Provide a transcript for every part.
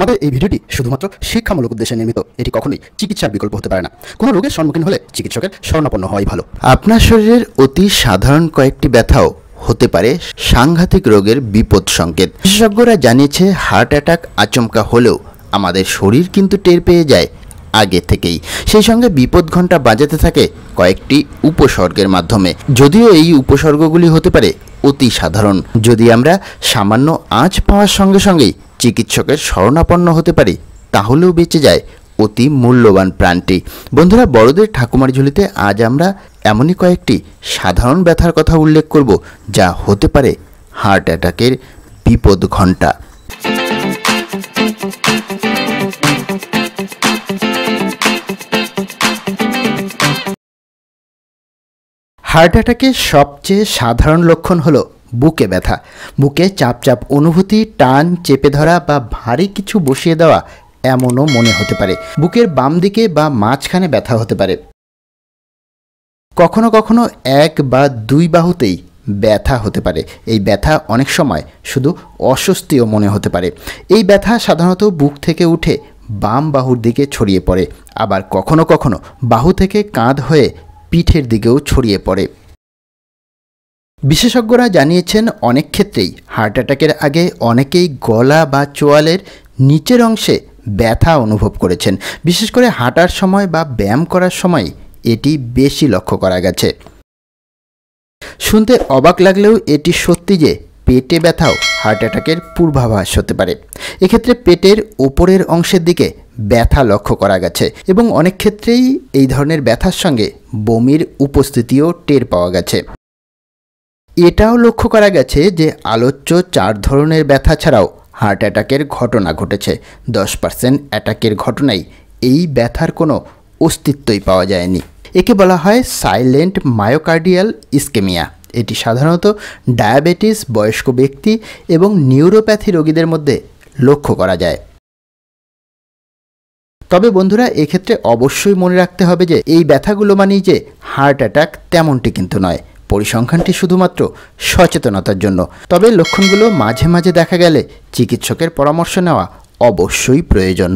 আমাদের এই ভিডিওটি শুধুমাত্র শিক্ষামূলক উদ্দেশ্যে নির্মিত। এটি কখনোই চিকিৎসার বিকল্প হতে পারে না। কোনো রোগের সম্মুখীন হলে চিকিৎসকের শরণাপন্ন হওয়াই ভালো। আপনার শরীরের অতি সাধারণ কয়েকটি ব্যথাও হতে পারে সাংঘাতিক রোগের বিপদ সংকেত। বিশেষজ্ঞরা জানিয়েছে হার্ট অ্যাটাক আচমকা হলেও আমাদের শরীর কিন্তু টের পেয়ে যায় আগে থেকেই। সেই সঙ্গে বিপদ ঘণ্টা বাজাতে থাকে কয়েকটি উপসর্গের মাধ্যমে। যদিও এই উপসর্গগুলি হতে পারে অতি সাধারণ, যদি আমরা সামান্য আঁচ পাওয়ার সঙ্গে সঙ্গেই চিকিৎসকের শরণাপন্ন হতে পারি তাহলেও বেঁচে যায় অতি মূল্যবান প্রাণটি। বন্ধুরা, বড়দের ঠাকুমার ঝুলিতে আজ আমরা এমনই কয়েকটি সাধারণ ব্যথার কথা উল্লেখ করব যা হতে পারে হার্ট অ্যাটাকের বিপদ ঘণ্টা। হার্ট অ্যাটাকের সবচেয়ে সাধারণ লক্ষণ হলো বুকে ব্যথা। বুকে চাপ চাপ অনুভূতি, টান, চেপে ধরা বা ভারী কিছু বসিয়ে দেওয়া এমনও মনে হতে পারে। বুকের বাম দিকে বা মাঝখানে ব্যথা হতে পারে। কখনো কখনো এক বা দুই বাহুতেই ব্যথা হতে পারে। এই ব্যথা অনেক সময় শুধু অস্বস্তিও মনে হতে পারে। এই ব্যথা সাধারণত বুক থেকে উঠে বাম বাহুর দিকে ছড়িয়ে পড়ে, আবার কখনো কখনো বাহু থেকে কাঁধ হয়ে পিঠের দিকেও ছড়িয়ে পড়ে। বিশেষজ্ঞরা জানিয়েছেন অনেক ক্ষেত্রেই হার্ট অ্যাটাকের আগে অনেকেই গলা বা চোয়ালের নিচের অংশে ব্যথা অনুভব করেছেন। বিশেষ করে হাঁটার সময় বা ব্যায়াম করার সময় এটি বেশি লক্ষ্য করা গেছে। শুনতে অবাক লাগলেও এটি সত্যি যে পেটে ব্যথাও হার্ট অ্যাটাকের পূর্বাভাস হতে পারে। এক্ষেত্রে পেটের ওপরের অংশের দিকে ব্যথা লক্ষ্য করা গেছে এবং অনেক ক্ষেত্রেই এই ধরনের ব্যথার সঙ্গে বমির উপস্থিতিও টের পাওয়া গেছে। এটাও লক্ষ্য করা গেছে যে আলোচ্য 4 ধরনের ব্যথা ছাড়াও হার্ট অ্যাটাকের ঘটনা ঘটেছে। 10% অ্যাটাকের ঘটনায় এই ব্যথার কোনো অস্তিত্বই পাওয়া যায়নি। একে বলা হয় সাইলেন্ট মায়োকার্ডিয়াল ইসকেমিয়া। এটি সাধারণত ডায়াবেটিস, বয়স্ক ব্যক্তি এবং নিউরোপ্যাথি রোগীদের মধ্যে লক্ষ্য করা যায়। তবে বন্ধুরা, এক্ষেত্রে অবশ্যই মনে রাখতে হবে যে এই ব্যথাগুলো মানেই যে হার্ট অ্যাটাক তেমনটি কিন্তু নয়। পরিসংখ্যানটি শুধুমাত্র সচেতনতার জন্য। তবে লক্ষণগুলো মাঝে মাঝে দেখা গেলে চিকিৎসকের পরামর্শ নেওয়া অবশ্যই প্রয়োজন।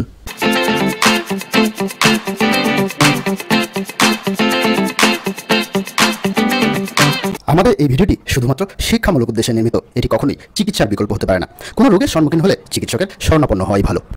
আমাদের এই ভিডিওটি শুধুমাত্র শিক্ষামূলক উদ্দেশ্যে নির্মিত। এটি কখনোই চিকিৎসার বিকল্প হতে পারে না। কোনো রোগের সম্মুখীন হলে চিকিৎসকের শরণাপন্ন হওয়াই ভালো।